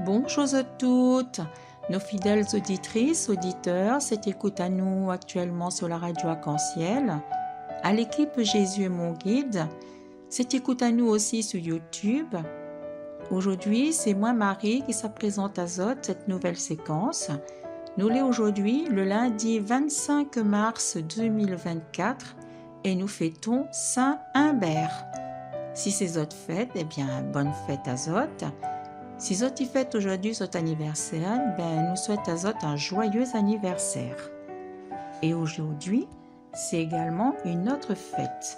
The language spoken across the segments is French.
Bonjour à toutes, nos fidèles auditrices, auditeurs, c'est écoute à nous actuellement sur la radio Arc-en-Ciel, à l'équipe Jésus est mon guide, c'est écoute à nous aussi sur YouTube. Aujourd'hui, c'est moi Marie qui se présente à cette nouvelle séquence. Nous l'est aujourd'hui le lundi 25 mars 2024 et nous fêtons Saint Humbert. Si c'est autre fête, eh bien bonne fête à Zot. Si Zot y fête aujourd'hui son anniversaire, nous souhaitons à Zot un joyeux anniversaire. Et aujourd'hui, c'est également une autre fête,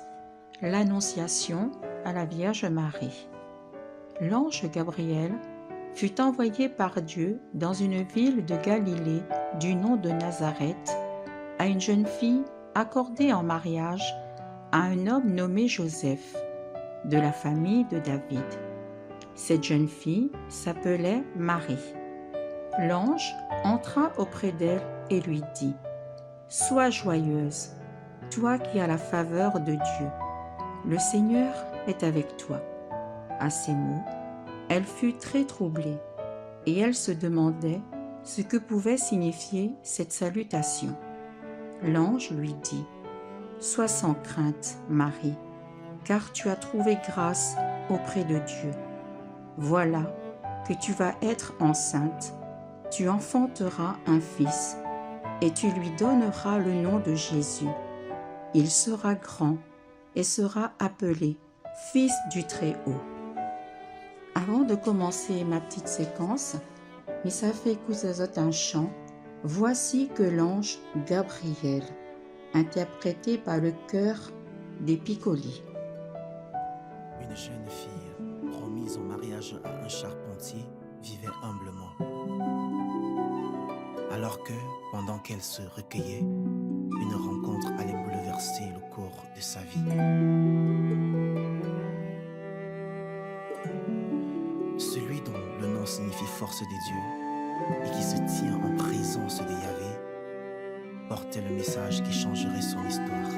l'Annonciation à la Vierge Marie. L'ange Gabriel fut envoyé par Dieu dans une ville de Galilée du nom de Nazareth à une jeune fille accordée en mariage à un homme nommé Joseph, de la famille de David. Cette jeune fille s'appelait Marie. L'ange entra auprès d'elle et lui dit : « Sois joyeuse, toi qui as la faveur de Dieu. Le Seigneur est avec toi. » À ces mots, elle fut très troublée et elle se demandait ce que pouvait signifier cette salutation. L'ange lui dit : « Sois sans crainte, Marie, car tu as trouvé grâce auprès de Dieu. Voilà que tu vas être enceinte, tu enfanteras un fils, et tu lui donneras le nom de Jésus. Il sera grand et sera appelé Fils du Très-Haut. » Avant de commencer ma petite séquence, il ça fait écouter un chant « Voici que l'ange Gabriel », interprété par le chœur des Piccoli. Une jeune fille, promise en mariage à un charpentier, vivait humblement. Alors que, pendant qu'elle se recueillait, une rencontre allait bouleverser le cours de sa vie. Celui dont le nom signifie force des dieux et qui se tient en présence de Yahvé portait le message qui changerait son histoire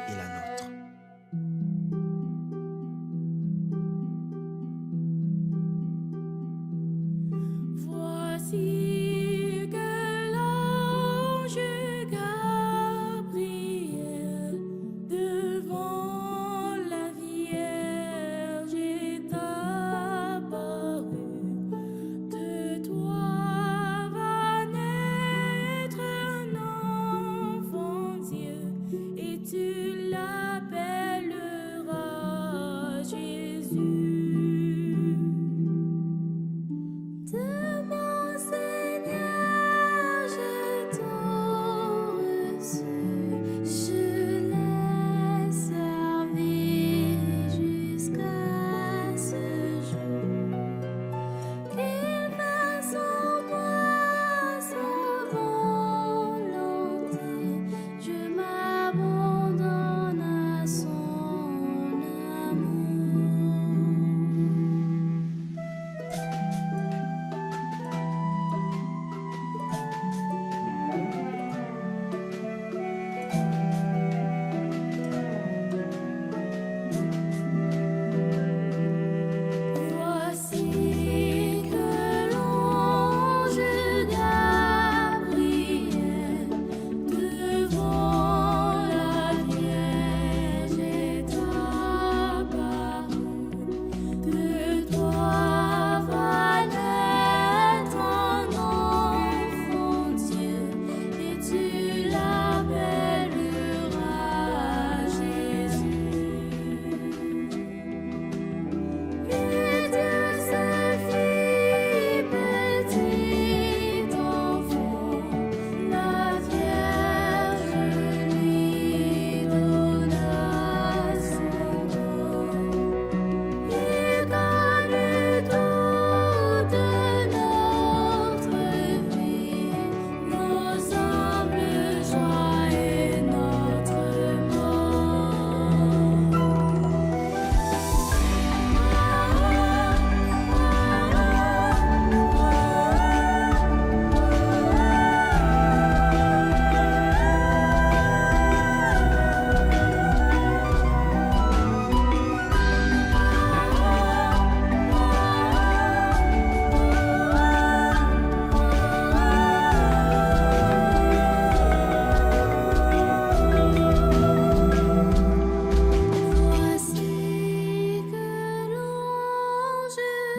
et la nôtre. Voici que l'ange Gabriel devant la Vierge est apparu. De toi va naître un enfant Dieu,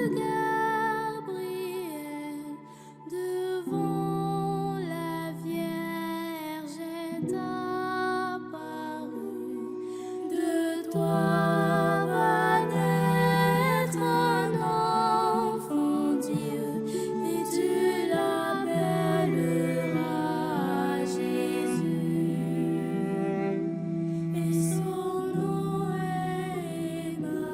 Gabriel, devant la Vierge est apparu. De toi va naître un enfant Dieu, et tu l'appelleras Jésus. Et son nom est Emmanuel.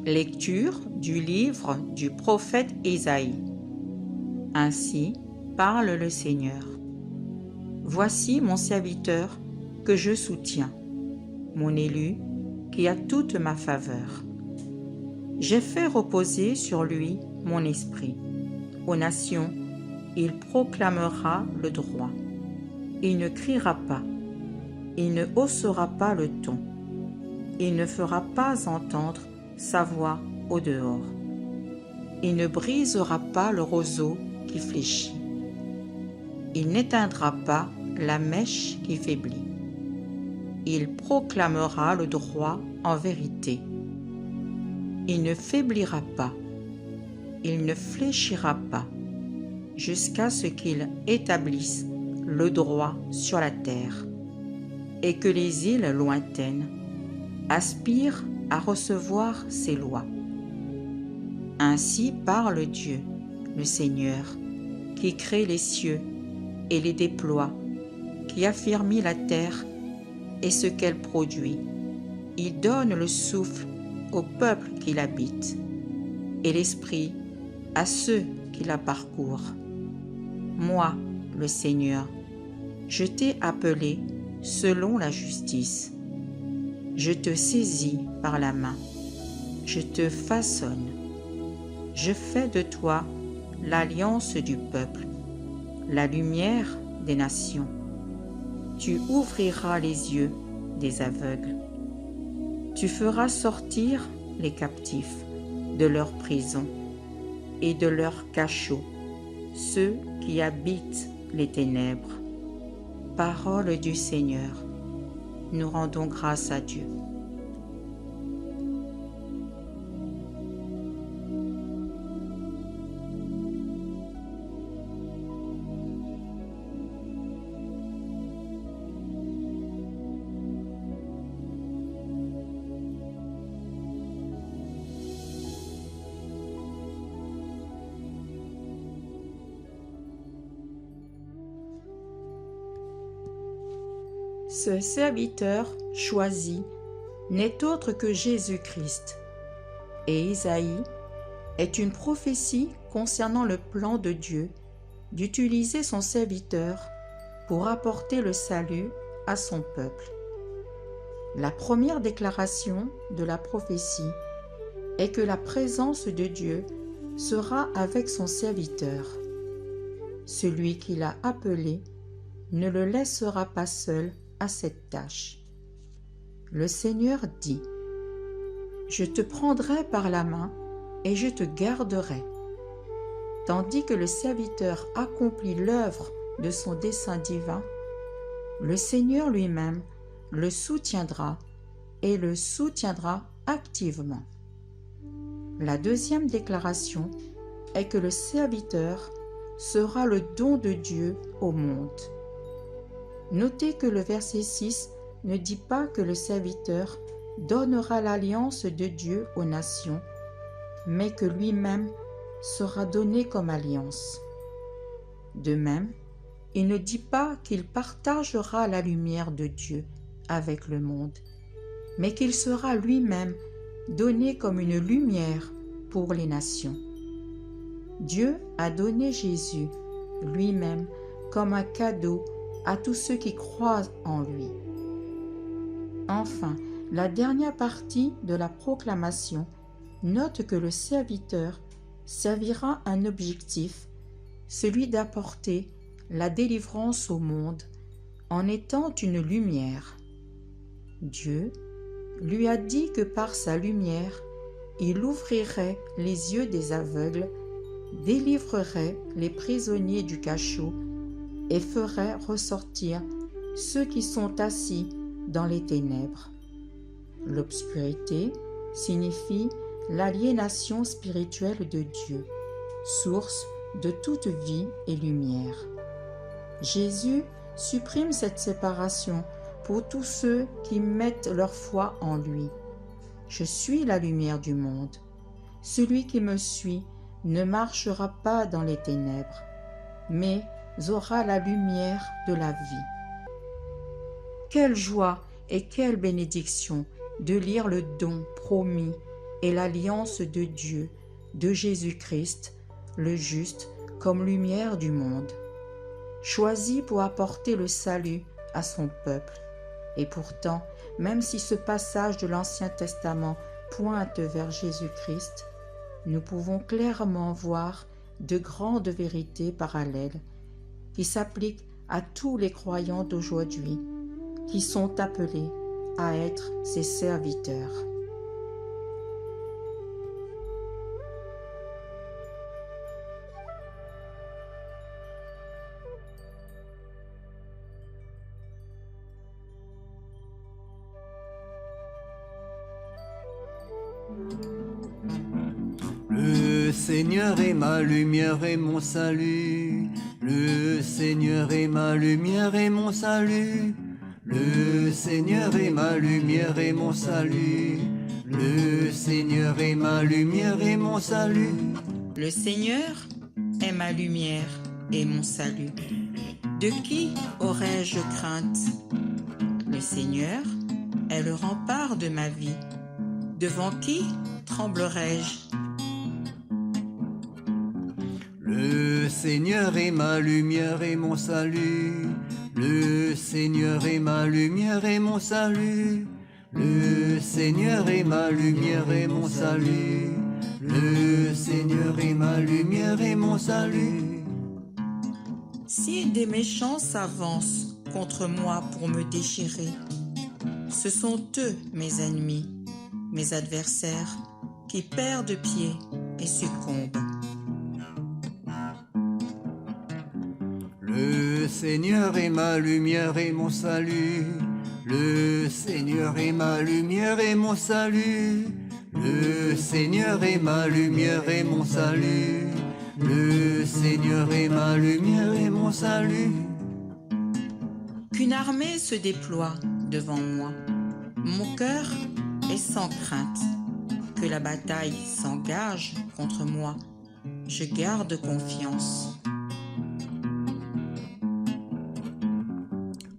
Lecture du livre du prophète Ésaïe. Ainsi parle le Seigneur. Voici mon serviteur que je soutiens, mon élu qui a toute ma faveur. J'ai fait reposer sur lui mon esprit. Aux nations, il proclamera le droit. Il ne criera pas, il ne haussera pas le ton, il ne fera pas entendre sa voix au dehors. Il ne brisera pas le roseau qui fléchit. Il n'éteindra pas la mèche qui faiblit. Il proclamera le droit en vérité. Il ne faiblira pas, il ne fléchira pas, jusqu'à ce qu'il établisse le droit sur la terre, et que les îles lointaines aspirent à recevoir ses lois. Ainsi parle Dieu, le Seigneur, qui crée les cieux et les déploie, qui affermit la terre et ce qu'elle produit. Il donne le souffle au peuple qui l'habite, et l'esprit à ceux qui la parcourent. Moi, le Seigneur, je t'ai appelé selon la justice. Je te saisis par la main, je te façonne. Je fais de toi l'alliance du peuple, la lumière des nations. Tu ouvriras les yeux des aveugles. Tu feras sortir les captifs de leur prison et de leurs cachots, ceux qui habitent les ténèbres. Parole du Seigneur. Nous rendons grâce à Dieu. Ce serviteur choisi n'est autre que Jésus-Christ, et Isaïe est une prophétie concernant le plan de Dieu d'utiliser son serviteur pour apporter le salut à son peuple. La première déclaration de la prophétie est que la présence de Dieu sera avec son serviteur. Celui qui l'a appelé ne le laissera pas seul à cette tâche. Le Seigneur dit : Je te prendrai par la main et je te garderai. Tandis que le serviteur accomplit l'œuvre de son dessein divin, le Seigneur lui-même le soutiendra et le soutiendra activement. La deuxième déclaration est que le serviteur sera le don de Dieu au monde. Notez que le verset 6 ne dit pas que le serviteur donnera l'alliance de Dieu aux nations, mais que lui-même sera donné comme alliance. De même, il ne dit pas qu'il partagera la lumière de Dieu avec le monde, mais qu'il sera lui-même donné comme une lumière pour les nations. Dieu a donné Jésus lui-même comme un cadeau à tous ceux qui croient en lui. Enfin, la dernière partie de la proclamation note que le serviteur servira un objectif, celui d'apporter la délivrance au monde en étant une lumière. Dieu lui a dit que par sa lumière, il ouvrirait les yeux des aveugles délivrerait les prisonniers du cachot et ferait ressortir ceux qui sont assis dans les ténèbres. L'obscurité signifie l'aliénation spirituelle de Dieu, source de toute vie et lumière. Jésus supprime cette séparation pour tous ceux qui mettent leur foi en lui. Je suis la lumière du monde. Celui qui me suit ne marchera pas dans les ténèbres, mais aura la lumière de la vie. Quelle joie et quelle bénédiction de lire le don promis et l'alliance de Dieu, de Jésus-Christ, le juste, comme lumière du monde, choisi pour apporter le salut à son peuple. Et pourtant, même si ce passage de l'Ancien Testament pointe vers Jésus-Christ, nous pouvons clairement voir de grandes vérités parallèles qui s'appliquent à tous les croyants d'aujourd'hui, qui sont appelés à être ses serviteurs. Le Seigneur est ma lumière et mon salut. Le Seigneur est ma lumière et mon salut. Le Seigneur est ma lumière et mon salut. Le Seigneur est ma lumière et mon salut. Le Seigneur est ma lumière et mon salut. De qui aurais-je crainte? Le Seigneur est le rempart de ma vie. Devant qui tremblerais-je? Le Seigneur est ma lumière et mon salut. Le Seigneur est ma lumière et mon salut. Le Seigneur est ma lumière et mon salut. Le Seigneur est ma lumière et mon salut. Si des méchants s'avancent contre moi pour me déchirer, ce sont eux mes ennemis, mes adversaires, qui perdent pied et succombent. Le Seigneur est ma lumière et mon salut. Le Seigneur est ma lumière et mon salut. Le Seigneur est ma lumière et mon salut. Le Seigneur est ma lumière et mon salut. Qu'une armée se déploie devant moi. Mon cœur est sans crainte. Que la bataille s'engage contre moi. Je garde confiance.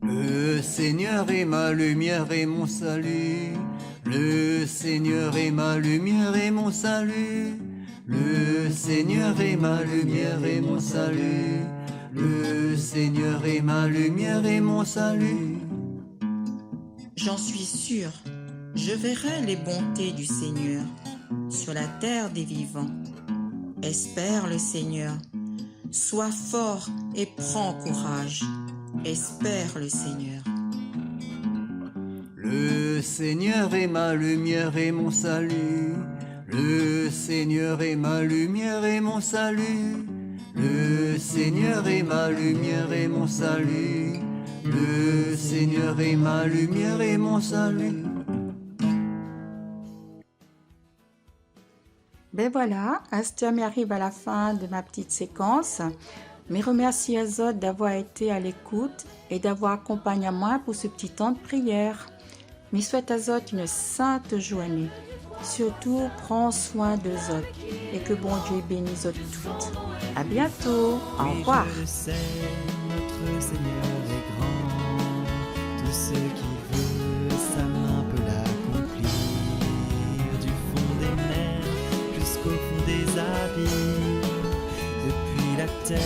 Le Seigneur est ma lumière et mon salut. Le Seigneur est ma lumière et mon salut. Le Seigneur est ma lumière et mon salut. Le Seigneur est ma lumière et mon salut. J'en suis sûr, je verrai les bontés du Seigneur sur la terre des vivants. Espère le Seigneur, sois fort et prends courage. Espère le Seigneur. Le Seigneur est ma lumière et mon salut. Le Seigneur est ma lumière et mon salut. Le Seigneur est ma lumière et mon salut. Le Seigneur est ma lumière et mon salut. Ben voilà, Astem arrive à la fin de ma petite séquence. Mais remercie Azot d'avoir été à l'écoute et d'avoir accompagné à moi pour ce petit temps de prière. Mais souhaite à Zot une sainte journée. Surtout, prends soin de Zot et que bon Dieu bénisse Zot toutes. À bientôt. Au revoir. Je le sais, notre Seigneur est grand. Tout ce qu'il veut, sa main peut l'accomplir. Du fond des mers jusqu'au fond des abîmes. Depuis la terre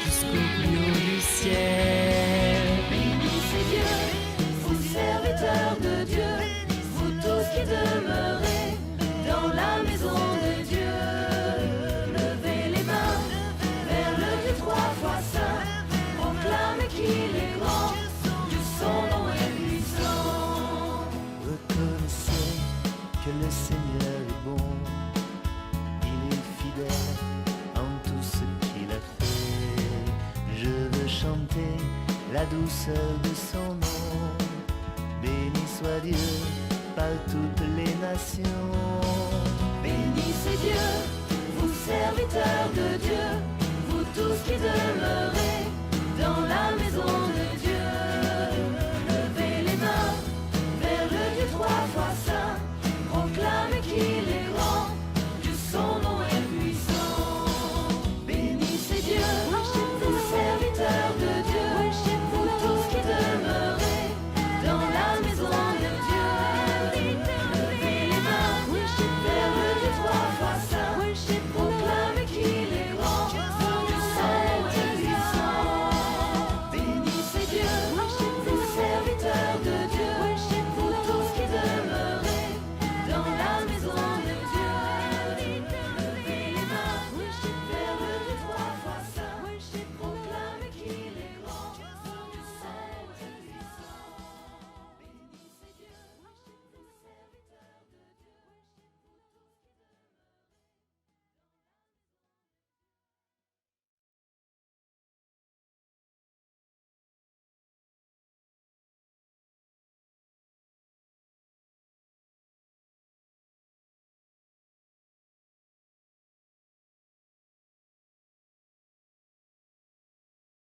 jusqu'au plus haut du ciel. Bénissez Dieu, vous serviteurs de Dieu, vous tous qui demeurez dans la maison de Dieu. Levez les mains vers le Dieu trois fois saint, proclamez qu'il est grand, que son nom est puissant. Reconnaissez que le Seigneur est bon, il est fidèle chanter la douceur de son nom. Béni soit Dieu par toutes les nations. Bénissez Dieu, vous serviteurs de Dieu, vous tous qui